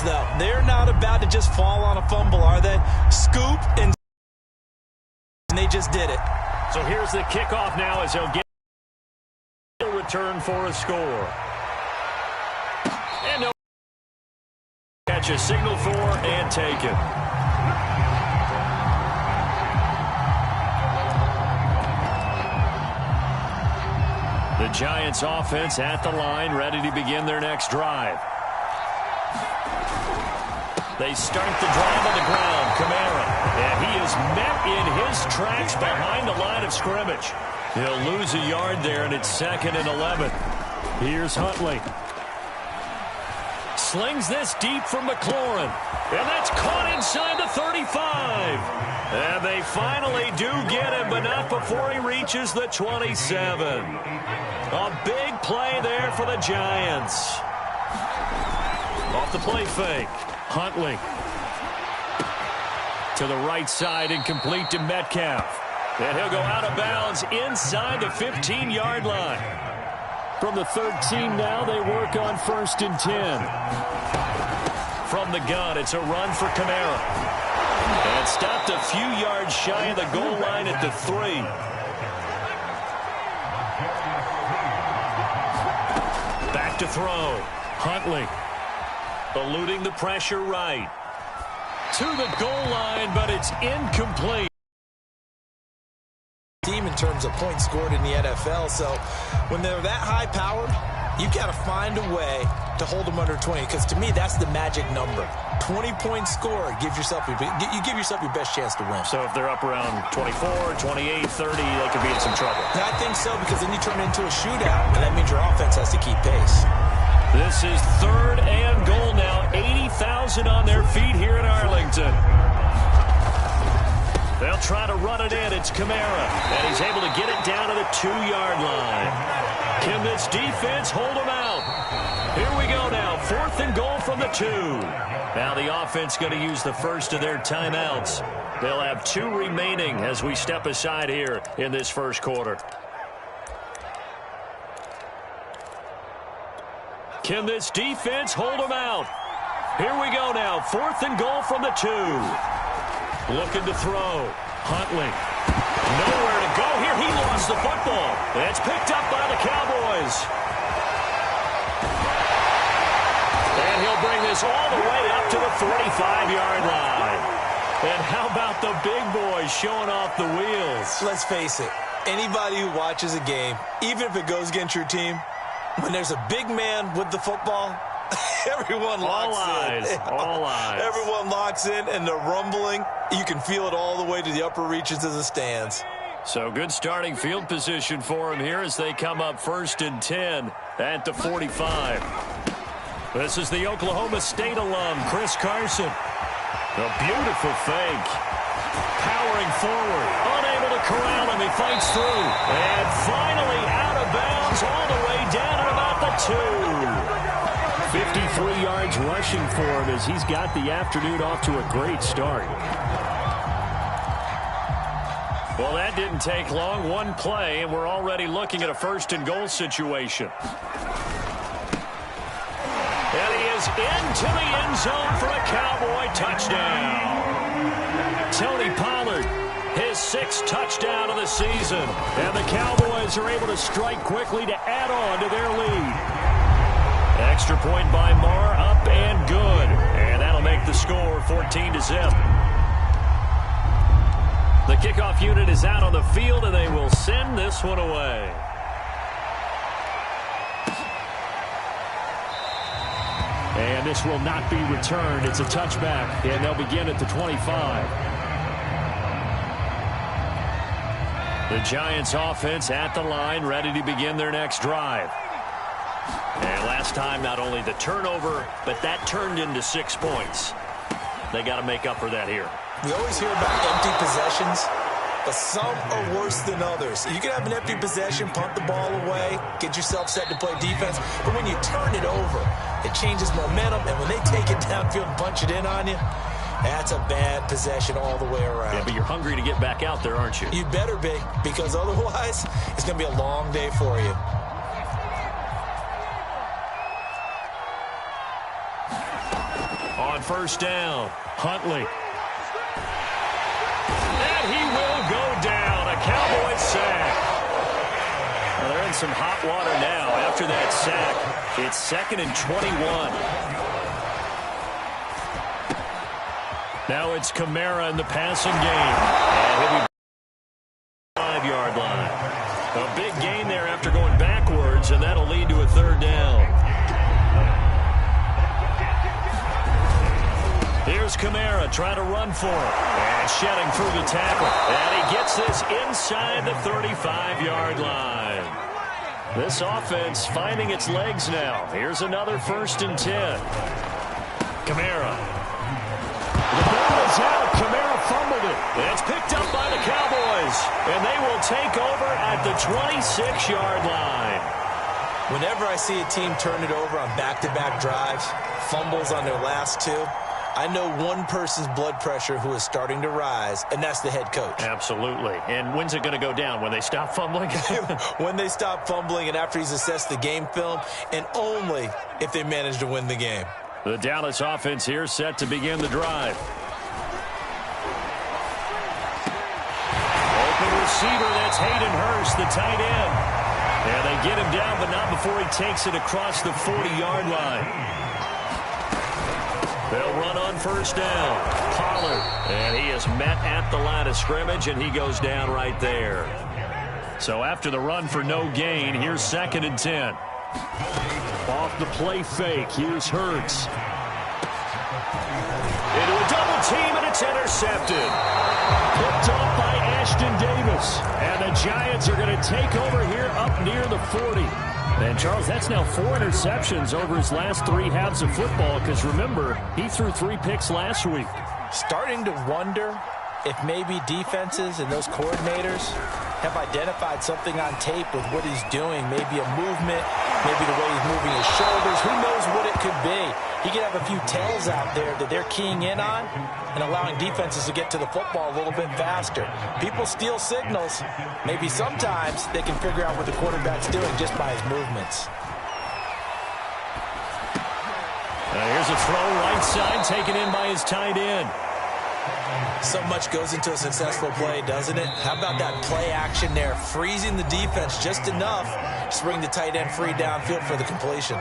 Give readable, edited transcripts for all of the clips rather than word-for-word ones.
though. They're not about to just fall on a fumble, are they? Scoop and they just did it. So here's the kickoff now as he'll get a return for a score. And no catch a signal for and take it. The Giants offense at the line, ready to begin their next drive. They start the drive on the ground. Kamara. And he is met in his tracks behind the line of scrimmage. He'll lose a yard there, and it's 2nd and 11. Here's Huntley. Slings this deep from McLaurin. And that's caught inside the 35. And they finally do get him, but not before he reaches the 27. A big play there for the Giants. Off the play fake. Huntley. To the right side and complete to Metcalf. And he'll go out of bounds inside the 15-yard line. From the 13 now, they work on 1st and 10. From the gun, it's a run for Kamara. And stopped a few yards shy of the goal line at the 3. Back to throw. Huntley. Eluding the pressure right. To the goal line, but it's incomplete. Team in terms of points scored in the NFL, so when they're that high-powered, you got to find a way to hold them under 20, because to me, that's the magic number. 20 points scored, you give yourself your best chance to win. So if they're up around 24, 28, 30, they could be in some trouble. I think so, because then you turn it into a shootout, and that means your offense has to keep pace. This is 3rd and goal now. 80,000 on their feet here in Arlington. They'll try to run it in. It's Kamara. And he's able to get it down to the 2-yard line. Can this defense hold him out? Here we go now. 4th and goal from the 2. Now the offense going to use the first of their timeouts. They'll have 2 remaining as we step aside here in this first quarter. Can this defense hold them out? Here we go now. 4th and goal from the 2. Looking to throw. Huntley. Nowhere to go here. He lost the football. It's picked up by the Cowboys. And he'll bring this all the way up to the 45-yard line. And how about the big boys showing off the wheels? Let's face it. Anybody who watches a game, even if it goes against your team, when there's a big man with the football, everyone locks in. All eyes. Everyone locks in, and the rumbling, you can feel it all the way to the upper reaches of the stands. So good starting field position for them here as they come up 1st and 10 at the 45. This is the Oklahoma State alum, Chris Carson. A beautiful fake. Powering forward. Unable to corral him. He fights through. And finally out of bounds all the way down at about the 2. 53 yards rushing for him as he's got the afternoon off to a great start. Well, that didn't take long. One play, and we're already looking at a 1st and goal situation. And he is into the end zone for a Cowboy touchdown. Tony Pollard, his 6th touchdown of the season. And the Cowboys are able to strike quickly to add on to their lead. Extra point by Marr, up and good. And that'll make the score 14-0. The kickoff unit is out on the field, and they will send this one away. And this will not be returned. It's a touchback, and they'll begin at the 25. The Giants offense at the line, ready to begin their next drive. And last time, not only the turnover, but that turned into 6 points. They got to make up for that here. We always hear about empty possessions, but some are worse than others. You can have an empty possession, punt the ball away, get yourself set to play defense, but when you turn it over, it changes momentum, and when they take it downfield and punch it in on you, that's a bad possession all the way around. Yeah, but you're hungry to get back out there, aren't you? You better be, because otherwise, it's going to be a long day for you. on first down. Huntley. And he will go down. A Cowboys sack. Well, they're in some hot water now after that sack. It's 2nd and 21. Now it's Kamara in the passing game. And he'll be 5-yard line. A big gain there after going backwards, and that'll lead to a 3rd down. Here's Kamara trying to run for it. And shedding through the tackle. And he gets this inside the 35-yard line. This offense finding its legs now. Here's another 1st and 10. Kamara. The ball is out. Kamara fumbled it. And it's picked up by the Cowboys. And they will take over at the 26-yard line. Whenever I see a team turn it over on back-to-back drives, fumbles on their last two, I know one person's blood pressure who is starting to rise, and that's the head coach. Absolutely. And when's it going to go down? When they stop fumbling? When they stop fumbling and after he's assessed the game film, and only if they manage to win the game. The Dallas offense here set to begin the drive. Open receiver, that's Hayden Hurst, the tight end. And they get him down, but not before he takes it across the 40-yard line. They'll run on first down. Pollard. And he is met at the line of scrimmage, and he goes down right there. So after the run for no gain, here's 2nd and 10. Off the play fake, here's Hurts. Into a double team, and it's intercepted. Picked off by Ashton Davis. And the Giants are going to take over here up near the 40. And, Charles, that's now 4 interceptions over his last 3 halves of football because, remember, he threw 3 picks last week. Starting to wonder if maybe defenses and those coordinators have identified something on tape with what he's doing. Maybe a movement, maybe the way he's moving his shoulders. Who knows what it could be? He could have a few tells out there that they're keying in on and allowing defenses to get to the football a little bit faster. People steal signals. Maybe sometimes they can figure out what the quarterback's doing just by his movements. Here's a throw right side taken in by his tight end. So much goes into a successful play, doesn't it? How about that play action there? Freezing the defense just enough to bring the tight end free downfield for the completion.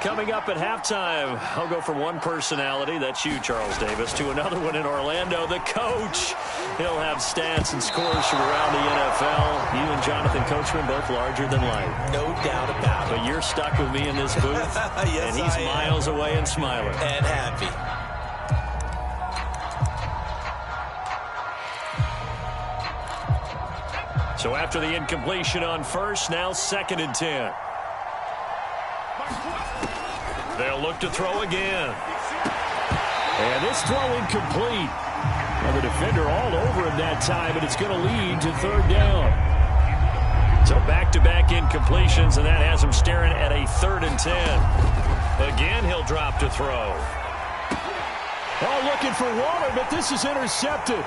Coming up at halftime, I'll go from one personality, that's you, Charles Davis, to another one in Orlando, the coach. He'll have stats and scores from around the NFL. You and Jonathan Coachman both larger than life. No doubt about it. But you're stuck with me in this booth, yes, and he's miles away and smiling. And happy. So after the incompletion on first, now 2nd and 10. They'll look to throw again. And this throw incomplete. Well, the defender all over him that time, but it's going to lead to 3rd down. So back-to-back incompletions, and that has him staring at a 3rd and 10. Again, he'll drop to throw. Oh, looking for Waller, but this is intercepted.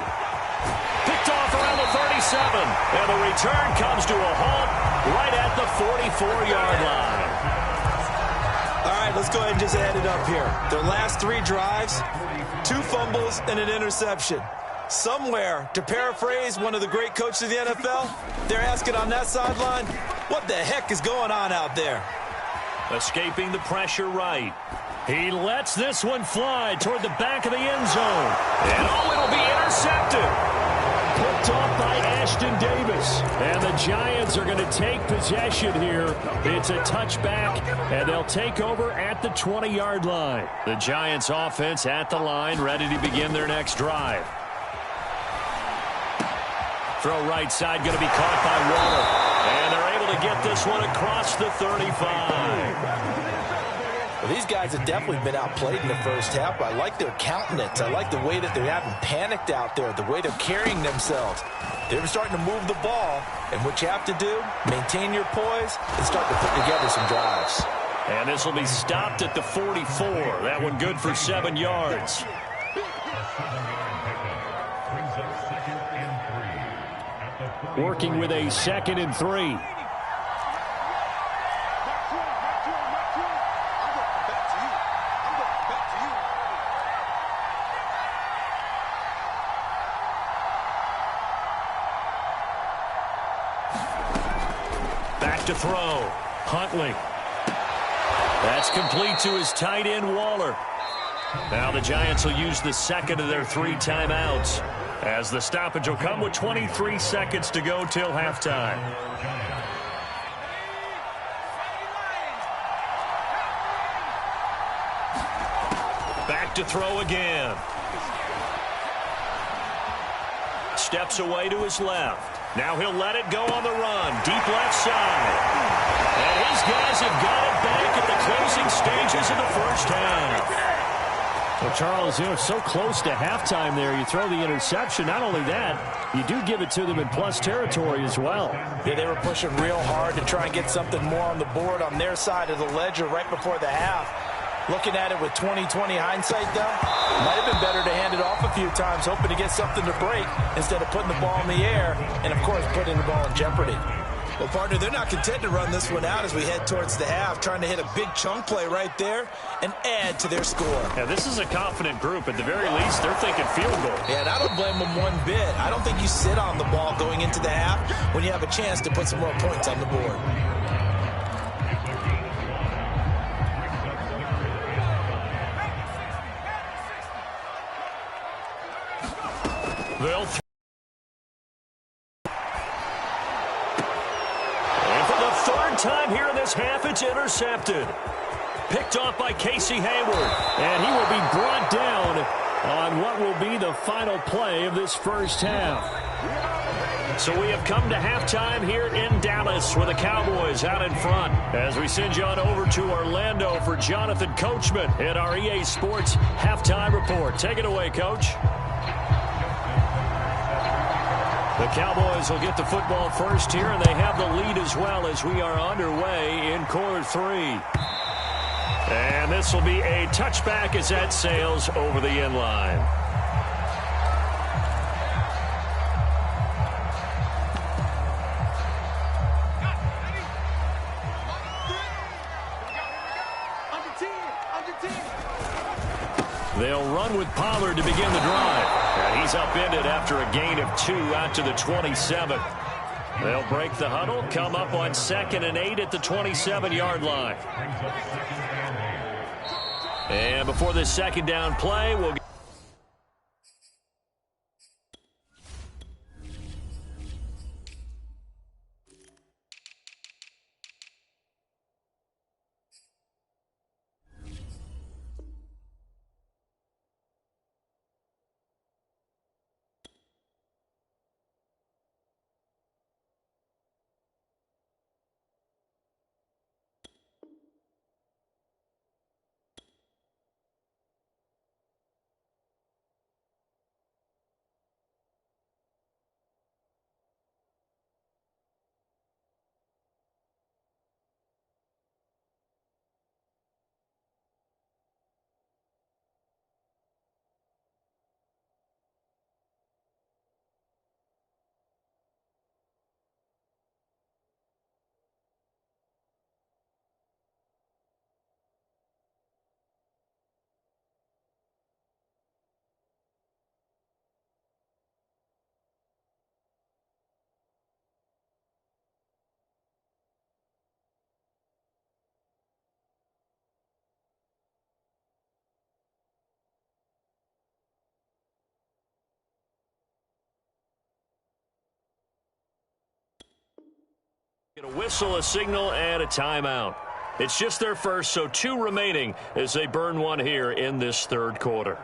Picked off around the 37. And the return comes to a halt right at the 44-yard line. All right, let's go ahead and just add it up here. Their last 3 drives, 2 fumbles and an interception. Somewhere, to paraphrase one of the great coaches of the NFL, they're asking on that sideline, what the heck is going on out there? Escaping the pressure right. He lets this one fly toward the back of the end zone. And oh, it'll be intercepted. Picked off by Ashton Davis. And the Giants are going to take possession here. It's a touchback, and they'll take over at the 20-yard line. The Giants offense at the line, ready to begin their next drive. Throw right side, going to be caught by Waller. And they're able to get this one across the 35. Well, these guys have definitely been outplayed in the first half. I like their countenance. I like the way that they haven't panicked out there, the way they're carrying themselves. They're starting to move the ball, and what you have to do, maintain your poise and start to put together some drives. And this will be stopped at the 44. That one good for 7 yards. Working with a 2nd and 3. to throw. Huntley. That's complete to his tight end, Waller. Now the Giants will use the second of their 3 timeouts, as the stoppage will come with 23 seconds to go till halftime. Back to throw again. Steps away to his left. Now he'll let it go on the run. Deep left side. And his guys have got it back at the closing stages of the first half. Well, Charles, so close to halftime there. You throw the interception. Not only that, you do give it to them in plus territory as well. Yeah, they were pushing real hard to try and get something more on the board on their side of the ledger right before the half. Looking at it with 20/20 hindsight, though, might have been better to hand it off a few times, hoping to get something to break instead of putting the ball in the air and, of course, putting the ball in jeopardy. Well, partner, they're not content to run this one out as we head towards the half, trying to hit a big chunk play right there and add to their score. Yeah, this is a confident group. At the very least, they're thinking field goal. Yeah, and I don't blame them one bit. I don't think you sit on the ball going into the half when you have a chance to put some more points on the board. They'll and for the third time here in this half, it's intercepted. Picked off by Casey Hayward. And he will be brought down on what will be the final play of this first half. So we have come to halftime here in Dallas with the Cowboys out in front. As we send you on over to Orlando for Jonathan Coachman at our EA Sports Halftime Report. Take it away, Coach. The Cowboys will get the football first here, and they have the lead as well as we are underway in quarter 3. And this will be a touchback as that sails over the end line. They'll run with Pollard to begin the drive. And he's upended after a gain of 2 out to the 27. They'll break the huddle, come up on 2nd and 8 at the 27-yard line. And before this second down play, we'll get a whistle, a signal, and a timeout. It's just their first, so 2 remaining as they burn one here in this third quarter.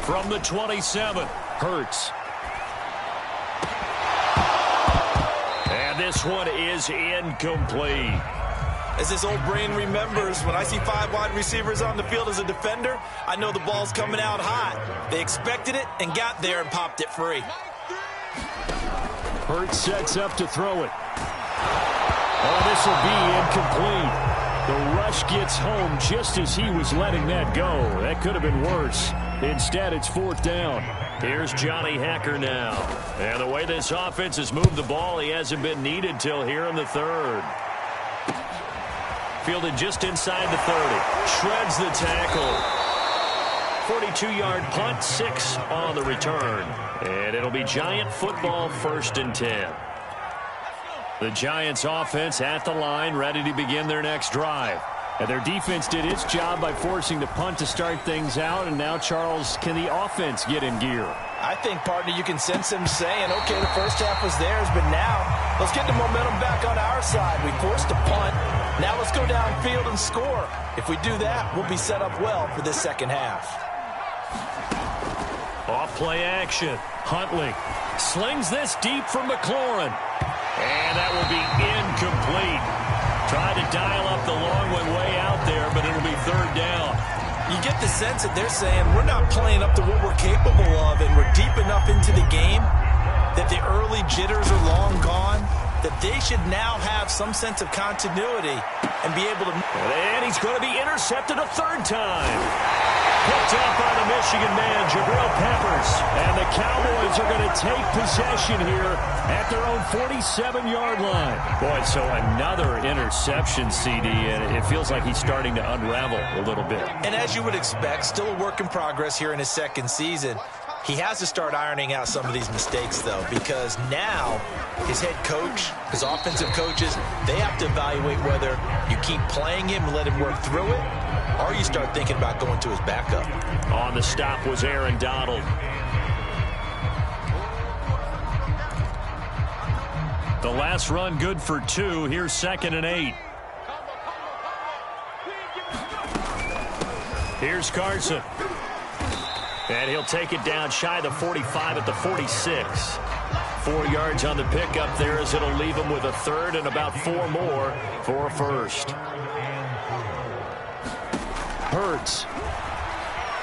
From the 27, Hurts. And this one is incomplete. As his old brain remembers, when I see 5 wide receivers on the field as a defender, I know the ball's coming out hot. They expected it and got there and popped it free. Hurts sets up to throw it. Oh, this will be incomplete. The rush gets home just as he was letting that go. That could have been worse. Instead, it's 4th down. Here's Johnny Hecker now. And the way this offense has moved the ball, he hasn't been needed till here in the 3rd. Fielded just inside the 30. Shreds the tackle. 42-yard punt, 6 on the return. And it'll be Giant football, 1st and 10. The Giants offense at the line, ready to begin their next drive. And their defense did its job by forcing the punt to start things out. And now, Charles, can the offense get in gear? I think, partner, you can sense him saying, okay, the first half was theirs, but now let's get the momentum back on our side. We forced a punt. Now let's go downfield and score. If we do that, we'll be set up well for this second half. Off play action. Huntley slings this deep from McLaurin. And that will be incomplete. Tried to dial up the long one way out there, but it'll be 3rd down. You get the sense that they're saying we're not playing up to what we're capable of, and we're deep enough into the game that the early jitters are long gone, that they should now have some sense of continuity and be able to... And he's going to be intercepted a 3rd time. Picked up by the Michigan man, Jabril Peppers. And the Cowboys are going to take possession here at their own 47-yard line. Boy, so another interception, CD, and it feels like he's starting to unravel a little bit. And as you would expect, still a work in progress here in his 2nd season. He has to start ironing out some of these mistakes, though, because now his head coach, his offensive coaches, they have to evaluate whether you keep playing him and let him work through it, or you start thinking about going to his backup. On the stop was Aaron Donald. The last run good for 2. Here's 2nd and 8. Here's Carson. And he'll take it down shy the 45 at the 46. 4 yards on the pickup there as it'll leave him with a 3rd and about 4 more for a 1st. Hurts.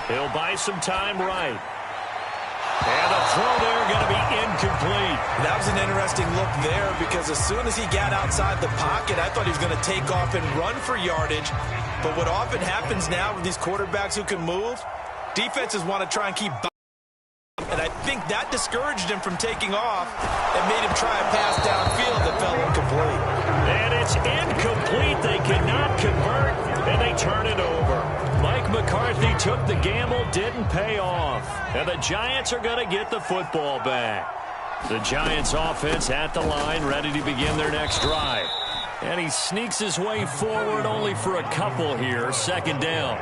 He'll buy some time right. And the throw there going to be incomplete. That was an interesting look there because as soon as he got outside the pocket, I thought he was going to take off and run for yardage. But what often happens now with these quarterbacks who can move, defenses want to try and keep... And I think that discouraged him from taking off and made him try a pass downfield that fell incomplete. And it's incomplete. They cannot convert, and they turn it over. Mike McCarthy took the gamble, didn't pay off. And the Giants are going to get the football back. The Giants offense at the line, ready to begin their next drive. And he sneaks his way forward only for a couple here, 2nd down.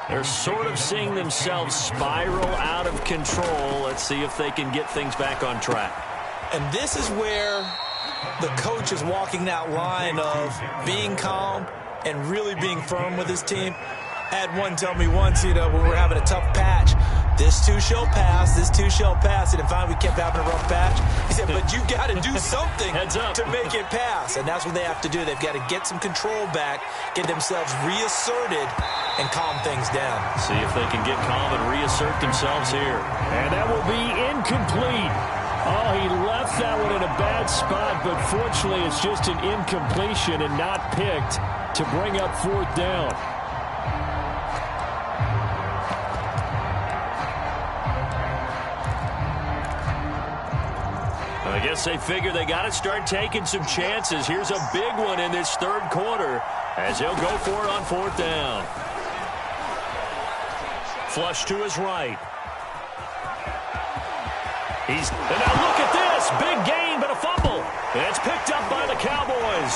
They're sort of seeing themselves spiral out of control. Let's see if they can get things back on track. And this is where the coach is walking that line of being calm and really being firm with his team. I had one tell me once, when we were having a tough patch, this too shall pass, this too shall pass. And finally we kept having a rough patch. He said, but you got to do something to make it pass. And that's what they have to do. They've got to get some control back, get themselves reasserted, and calm things down. See if they can get calm and reassert themselves here. And that will be incomplete. Oh, he left that one in a bad spot, but fortunately it's just an incompletion and not picked to bring up 4th down. I guess they figure they got to start taking some chances. Here's a big one in this 3rd quarter as he'll go for it on 4th down. Flush to his right. And now look at this. Big gain, but a fumble. And it's picked up by the Cowboys.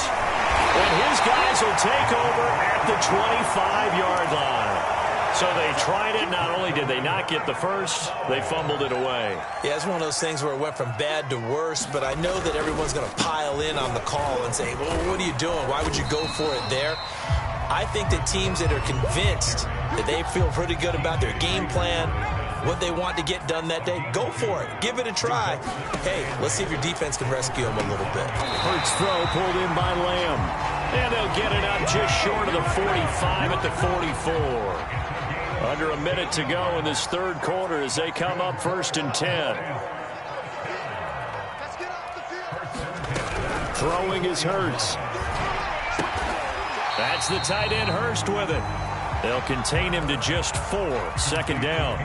And his guys will take over at the 25-yard line. So they tried it. Not only did they not get the first, they fumbled it away. Yeah, it's one of those things where it went from bad to worse, but I know that everyone's going to pile in on the call and say, well, what are you doing? Why would you go for it there? I think that teams that are convinced that they feel pretty good about their game plan, what they want to get done that day, go for it. Give it a try. Hey, let's see if your defense can rescue them a little bit. Hurts throw pulled in by Lamb. And they'll get it up just short of the 45 at the 44. Under a minute to go in this 3rd quarter as they come up 1st and 10. Throwing is Hurts. That's the tight end Hurst with it. They'll contain him to just 4. Second down.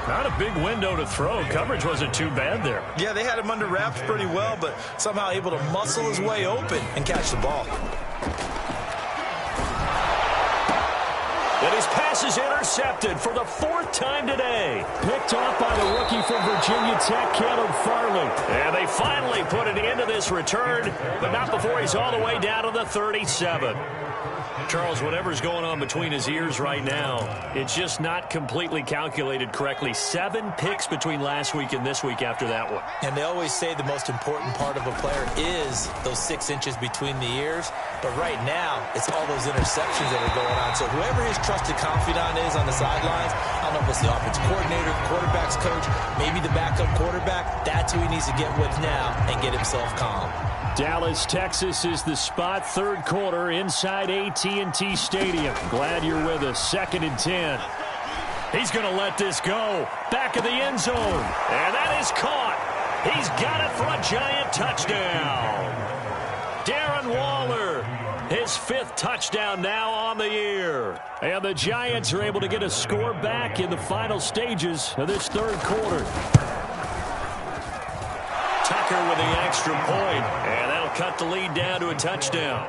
Not a big window to throw. Coverage wasn't too bad there. Yeah, they had him under wraps pretty well, but somehow able to muscle his way open and catch the ball. And his pass is intercepted for the 4th time today. Picked off by the rookie from Virginia Tech, Caleb Farley. And they finally put an end to this return, but not before he's all the way down to the 37. Charles, whatever's going on between his ears right now, it's just not completely calculated correctly. 7 picks between last week and this week after that one. And they always say the most important part of a player is those 6 inches between the ears. But right now, it's all those interceptions that are going on. So whoever his trusted confidant is on the sidelines, I don't know if it's the offensive coordinator, quarterback's coach, maybe the backup quarterback, that's who he needs to get with now and get himself calm. Dallas, Texas is the spot. 3rd quarter inside AT&T Stadium. Glad you're with us. 2nd and 10. He's going to let this go. Back of the end zone. And that is caught. He's got it for a giant touchdown. Darren Waller, his 5th touchdown now on the year. And the Giants are able to get a score back in the final stages of this 3rd quarter. Tucker with the extra point, and that'll cut the lead down to a touchdown.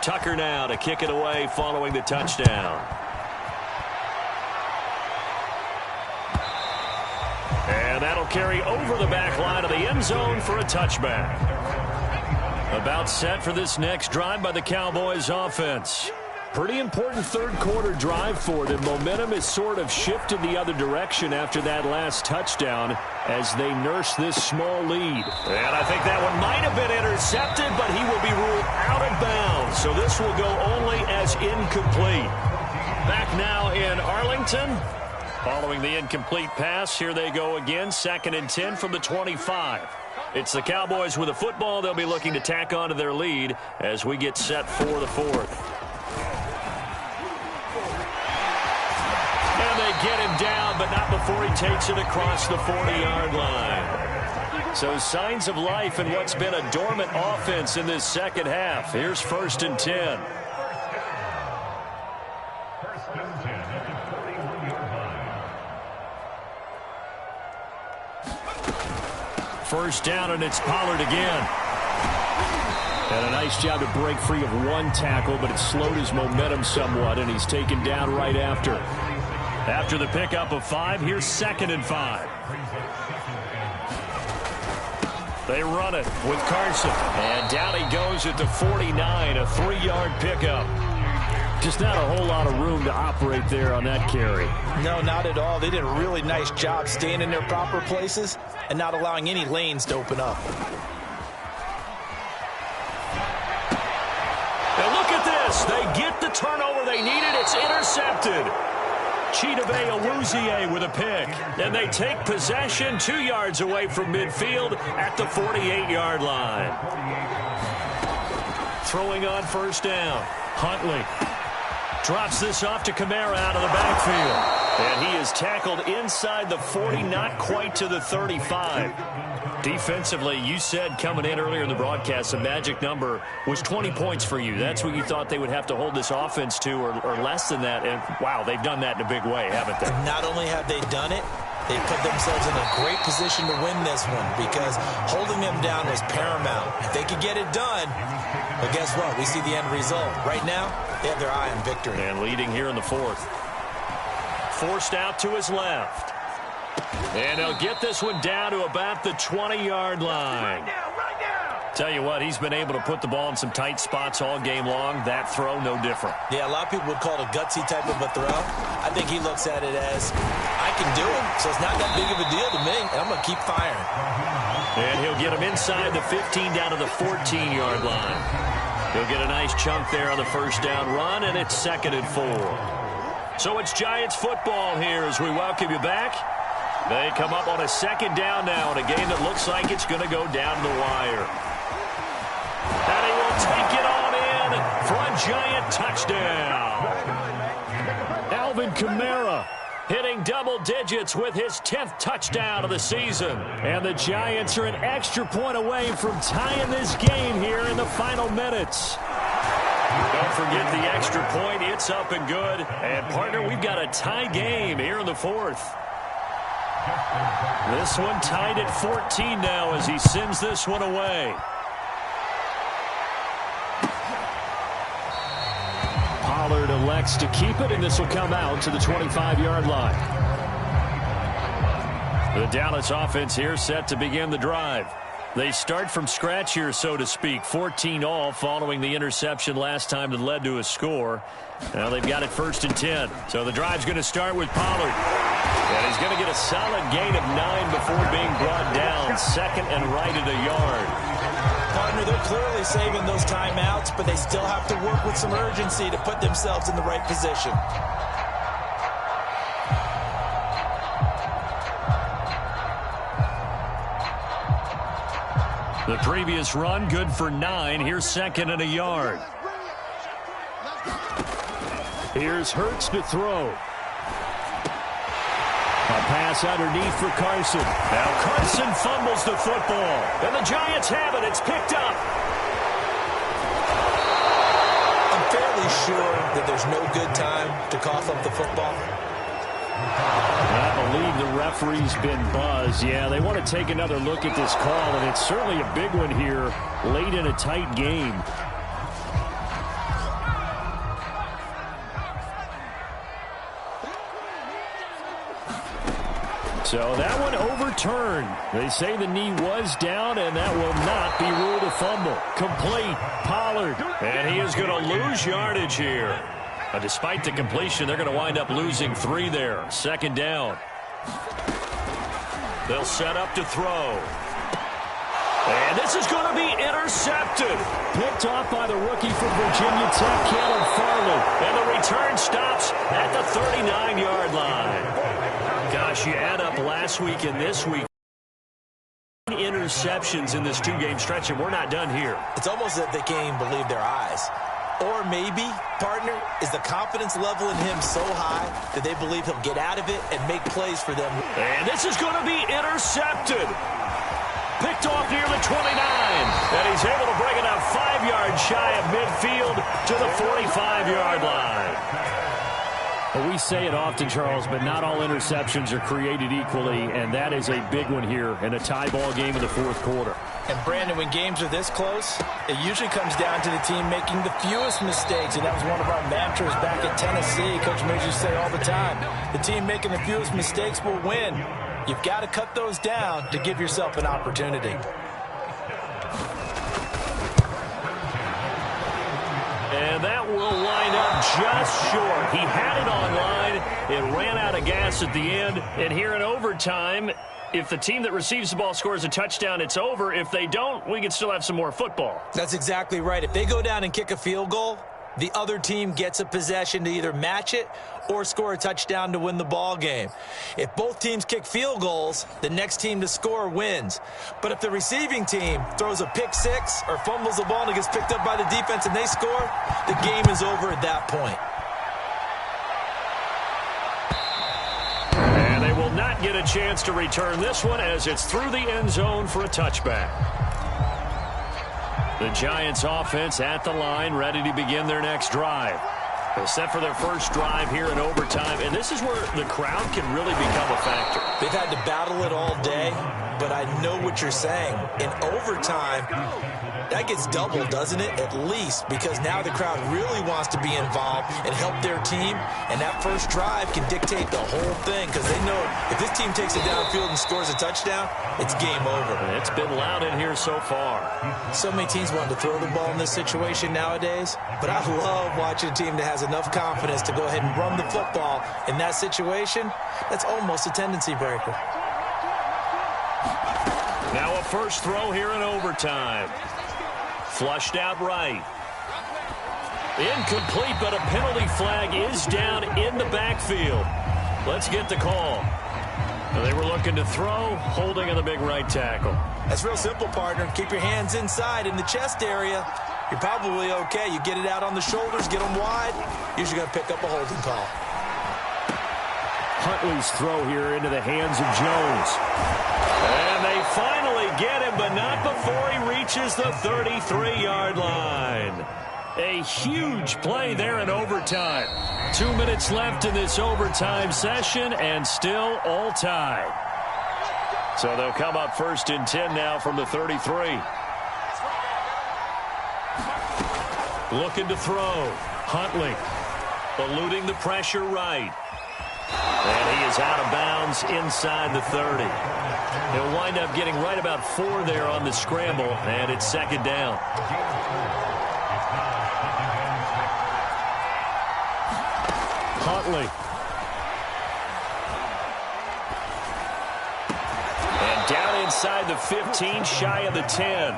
Tucker now to kick it away following the touchdown. And that'll carry over the back line of the end zone for a touchback. About set for this next drive by the Cowboys offense. Pretty important 3rd quarter drive for them. Momentum has sort of shifted the other direction after that last touchdown as they nurse this small lead. And I think that one might have been intercepted, but he will be ruled out of bounds. So this will go only as incomplete. Back now in Arlington. Following the incomplete pass, here they go again. 2nd and 10 from the 25. It's the Cowboys with the football. They'll be looking to tack on to their lead as we get set for the 4th. Get him down, but not before he takes it across the 40-yard line. So signs of life in what's been a dormant offense in this second half. Here's 1st and 10. First down, and it's Pollard again. And a nice job to break free of 1 tackle, but it slowed his momentum somewhat, and he's taken down right after. After the pickup of 5, here's 2nd and 5. They run it with Carson. And down he goes at the 49, a 3-yard pickup. Just not a whole lot of room to operate there on that carry. No, not at all. They did a really nice job staying in their proper places and not allowing any lanes to open up. And look at this. They get the turnover they needed. It's intercepted. Chidobe Awuzie with a pick. And they take possession 2 yards away from midfield at the 48-yard line. Throwing on 1st down. Huntley drops this off to Kamara out of the backfield. And he is tackled inside the 40, not quite to the 35. Defensively, you said coming in earlier in the broadcast, the magic number was 20 points for you. That's what you thought they would have to hold this offense to, or less than that. And, wow, they've done that in a big way, haven't they? Not only have they done it, they put themselves in a great position to win this one because holding them down was paramount. If they could get it done, but guess what? We see the end result. Right now, they have their eye on victory. And leading here in the 4th. Forced out to his left. And he'll get this one down to about the 20-yard line. Tell you what, he's been able to put the ball in some tight spots all game long. That throw, no different. Yeah, a lot of people would call it a gutsy type of a throw. I think he looks at it as, I can do it, so it's not that big of a deal to me, and I'm going to keep firing. And he'll get him inside the 15 down to the 14-yard line. He'll get a nice chunk there on the 1st down run, and it's 2nd and 4. So it's Giants football here as we welcome you back. They come up on a 2nd down now in a game that looks like it's going to go down the wire. And he will take it on in for a Giant touchdown. Alvin Kamara hitting hitting double digits with his 10th touchdown of the season. And the Giants are an extra point away from tying this game here in the final minutes. Don't forget the extra point. It's up and good. And, partner, we've got a tie game here in the fourth. This one tied at 14 now as he sends this one away. Pollard elects to keep it, and this will come out to the 25-yard line. The Dallas offense here set to begin the drive. They start from scratch here, so to speak. 14 all following the interception last time that led to a score. Now they've got it 1st and 10. So the drive's going to start with Pollard. And he's going to get a solid gain of 9 before being brought down. 2nd and right at a yard. Partner, they're clearly saving those timeouts, but they still have to work with some urgency to put themselves in the right position. The previous run, good for 9. Here's 2nd and a yard. Here's Hurts to throw. A pass underneath for Carson. Now Carson fumbles the football. And the Giants have it. It's picked up. I'm fairly sure that there's no good time to cough up the football. I believe the referee's been buzzed. Yeah, they want to take another look at this call, and it's certainly a big one here late in a tight game. So that one overturned. They say the knee was down, and that will not be ruled a fumble. Complete. Pollard. And he is going to lose yardage here. Despite the completion, they're going to wind up losing 3 there. 2nd down. They'll set up to throw. And this is going to be intercepted. Picked off by the rookie from Virginia Tech, Caleb Farley. And the return stops at the 39-yard line. Gosh, you add up last week and this week. Interceptions in this 2-game stretch, and we're not done here. It's almost as if they can't even believe their eyes. Or maybe, partner, is the confidence level in him so high that they believe he'll get out of it and make plays for them. And this is going to be intercepted. Picked off near the 29. And he's able to bring it up 5 yards shy of midfield to the 45-yard line. Well, we say it often, Charles, but not all interceptions are created equally, and that is a big one here in a tie ball game in the 4th quarter. And, Brandon, when games are this close, it usually comes down to the team making the fewest mistakes, and that was one of our mantras back at Tennessee. Coach Major used to say all the time, the team making the fewest mistakes will win. You've got to cut those down to give yourself an opportunity. And that will line up just short. He had it on line. It ran out of gas at the end. And here in overtime, if the team that receives the ball scores a touchdown, it's over. If they don't, we can still have some more football. That's exactly right. If they go down and kick a field goal, the other team gets a possession to either match it or score a touchdown to win the ball game. If both teams kick field goals, the next team to score wins. But if the receiving team throws a pick six or fumbles the ball and it gets picked up by the defense and they score, the game is over at that point. And they will not get a chance to return this one as it's through the end zone for a touchback. The Giants offense at the line, ready to begin their next drive. They're set for their first drive here in overtime, and this is where the crowd can really become a factor. They've had to battle it all day, but I know what you're saying. In overtime, that gets doubled, doesn't it? At least, because now the crowd really wants to be involved and help their team, and that first drive can dictate the whole thing because they know if this team takes it downfield and scores a touchdown, it's game over. And it's been loud in here so far. So many teams want to throw the ball in this situation nowadays, but I love watching a team that has enough confidence to go ahead and run the football in that situation. That's almost a tendency breaker. Now a first throw here in overtime. Flushed out right. Incomplete, but a penalty flag is down in the backfield. Let's get the call. They were looking to throw, holding on the big right tackle. That's real simple, partner. Keep your hands inside in the chest area. You're probably okay. You get it out on the shoulders, get them wide. Usually going to pick up a holding call. Huntley's throw here into the hands of Jones. And they finally get him, but not before he reaches the 33-yard line. A huge play there in overtime. 2 minutes left in this overtime session, and still all tied. So they'll come up 1st and 10 now from the 33. Looking to throw. Huntley eluding the pressure right. And he is out of bounds inside the 30. He'll wind up getting right about 4 there on the scramble, and it's 2nd down. Huntley. And down inside the 15, shy of the 10.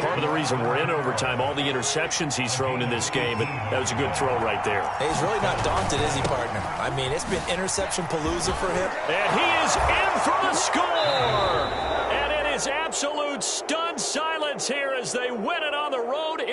Part of the reason we're in overtime, all the interceptions he's thrown in this game, but that was a good throw right there. Hey, he's really not daunted, is he, partner? I mean, it's been interception palooza for him. And he is in for the score! And it is absolute stunned silence here as they win it on the road in